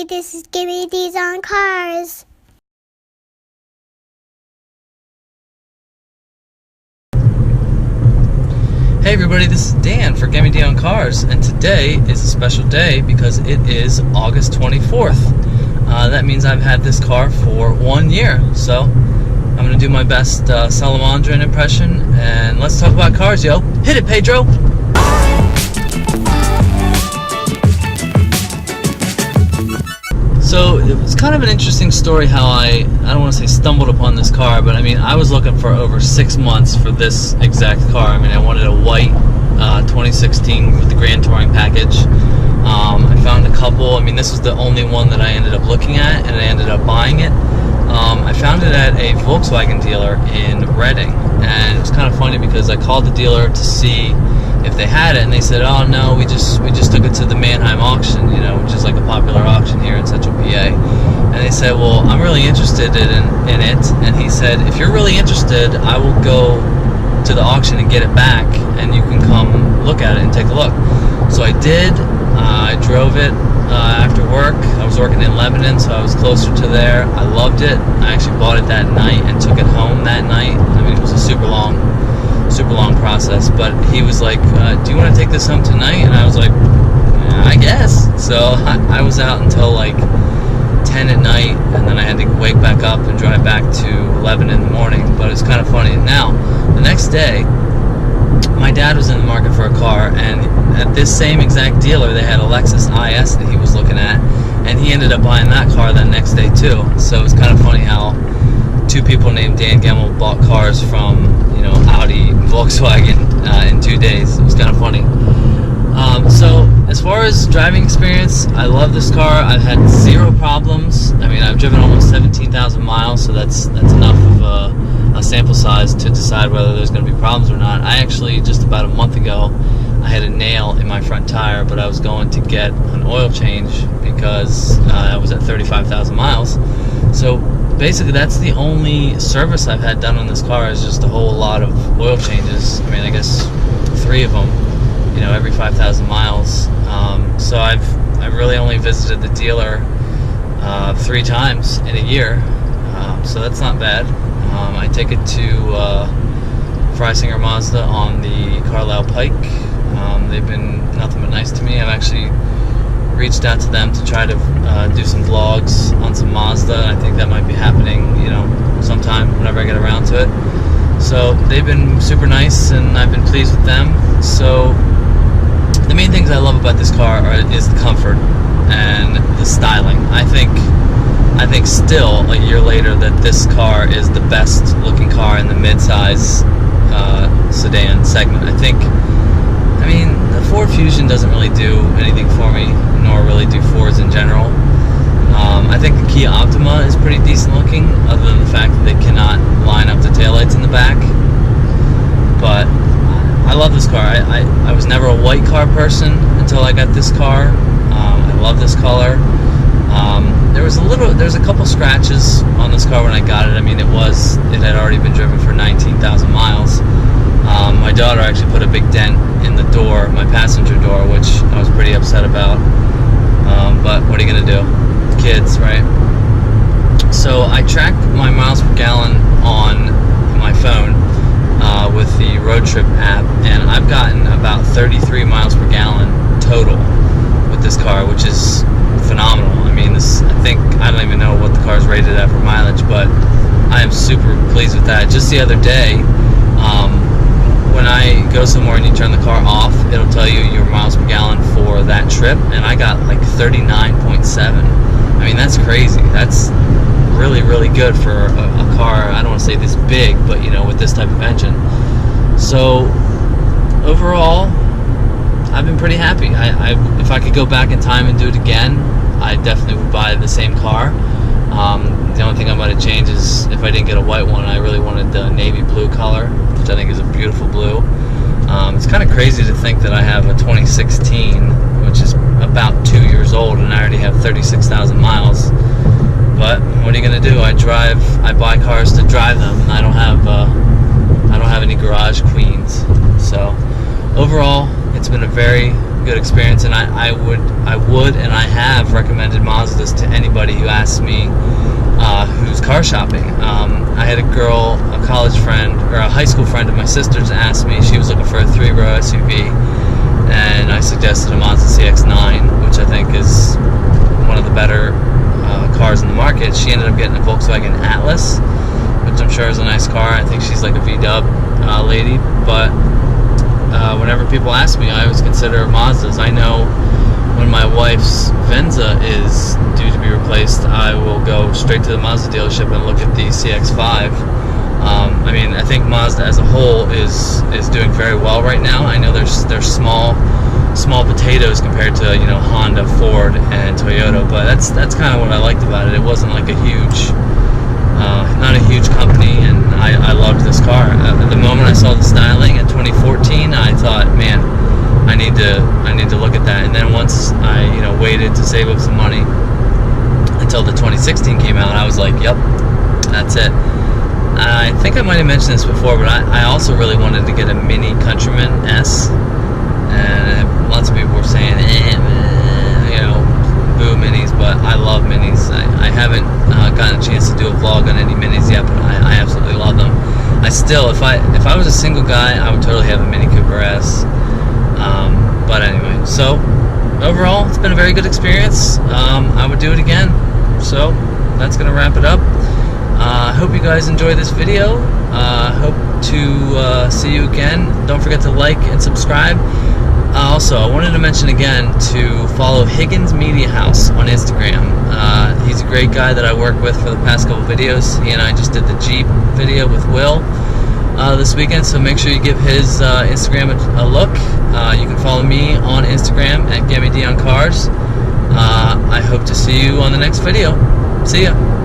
Hey, this is GemmyD's on Cars. Hey everybody, this is Dan for GemmyD on Cars, and today is a special day because it is August 24th. That means I've had this car for 1 year, so I'm going to do my best Salamandrian impression, and let's talk about cars, yo. Hit it, Pedro! So it was kind of an interesting story how I don't want to say stumbled upon this car, but I mean, I was looking for over 6 months for this exact car. I mean, I wanted a white 2016 with the Grand Touring package. I found a couple. I mean, this was the only one that I ended up looking at, and I ended up buying it. I found it at a Volkswagen dealer in Reading, and it was kind of funny because I called the dealer to see if they had it, and they said, "Oh no, we just took it to the Mannheim auction, you know, which is like a popular auction here in Central PA." And they said, "Well, I'm really interested in it." And he said, "If you're really interested, I will go to the auction and get it back, and you can come look at it and take a look." So I did. I drove it after work. I was working in Lebanon, so I was closer to there. I loved it. I actually bought it that night and took it home that night. I mean, it was a super long process, but he was like, "Do you want to take this home tonight?" And I was like, "I guess." So I was out until like 10 at night, and then I had to wake back up and drive back to Lebanon in the morning. But it's kind of funny. Now, the next day, my dad was in the market for a car, and at this same exact dealer, they had a Lexus IS that he was looking at, and he ended up buying that car the next day too. So it's kind of funny how two people named Dan Gemmel bought cars from, you know, Audi and Volkswagen in 2 days. It was kind of funny. So as far as driving experience, I love this car. I've had zero problems. I mean, I've driven almost 17,000 miles, so that's enough of a sample size to decide whether there's going to be problems or not. I actually, just about a month ago, I had a nail in my front tire, but I was going to get an oil change because I was at 35,000 miles. So basically, that's the only service I've had done on this car, is just a whole lot of oil changes. I mean, I guess 3 of them, you know, every 5,000 miles. So I've really only visited the dealer 3 times in a year, so that's not bad. I take it to Freisinger Mazda on the Carlisle Pike. They've been nothing but nice to me. I've actually reached out to them to try to do some vlogs on some Mazda. I think that might be happening, you know, sometime whenever I get around to it. So they've been super nice, and I've been pleased with them. So the main things I love about this car is the comfort and the styling. I think still, a year later, that this car is the best looking car in the mid-size sedan segment. I mean, the Ford Fusion doesn't really do anything for me, nor really do Fords in general. I think the Kia Optima is pretty decent looking, other than the fact that they cannot line up the taillights in the back. But I love this car. I was never a white car person until I got this car. I love this color. There's a couple scratches on this car when I got it. I mean, it had already been driven for 19,000 miles. My daughter actually put a big dent in the door, my passenger door, which I was pretty upset about. But what are you gonna do? Kids, right? So I track my miles per gallon on my phone with the road trip app, and I've gotten about 33 miles per gallon total with this car, which is phenomenal. I mean, I don't even know what the car's rated at for mileage, but I am super pleased with that. Just the other day, when I go somewhere and you turn the car off, it'll tell you your miles per gallon for that trip, and I got like 39.7. I mean, that's crazy. That's really, really good for a car, I don't want to say this big, but you know, with this type of engine. So overall, I've been pretty happy. If I could go back in time and do it again, I definitely would buy the same car. The only thing I might have changed is if I didn't get a white one, I really wanted the navy blue color, which I think is a beautiful blue. It's kind of crazy to think that I have a 2016, which is about 2 years old, and I already have 36,000 miles. But what are you gonna do? I buy cars to drive them, and I don't have any garage queens. So overall, It's been a very good experience, and I would and I have recommended Mazdas to anybody who asks me who's car shopping. I had a girl, a college friend, or a high school friend of my sister's, asked me. She was looking for a 3-row SUV, and I suggested a Mazda CX-9, which I think is one of the better cars in the market. She ended up getting a Volkswagen Atlas, which I'm sure is a nice car. I think she's like a VW lady, but whenever people ask me, I always consider Mazdas. I know when my wife's Venza is due to be replaced, I will go straight to the Mazda dealership and look at the CX-5. I mean, I think Mazda as a whole is doing very well right now. I know they're small potatoes compared to, you know, Honda, Ford, and Toyota, but that's kind of what I liked about it. It wasn't like a huge, not a huge company, and I loved this car. At the moment I saw the styling in 2014, I thought, man, I need to look at that. And then once I, you know, waited to save up some money until the 2016 came out, I was like, yep, that's it. I think I might have mentioned this before, but I also really wanted to get a Mini Countryman S, and lots of people were saying, you know, boo minis, but I love minis. I haven't gotten a chance to do a vlog on any minis yet, but I absolutely love them. I still, if I was a single guy, I would totally have a Mini Cooper S. But anyway, so overall, it's been a very good experience. I would do it again. So that's gonna wrap it up. I hope you guys enjoyed this video. Hope to see you again. Don't forget to like and subscribe. Also, I wanted to mention again to follow Higgins Media House on Instagram. He's a great guy that I work with for the past couple videos. He and I just did the Jeep video with Will this weekend, so make sure you give his Instagram a look. You can follow me on Instagram at GemmyD on Cars. I hope to see you on the next video. See ya.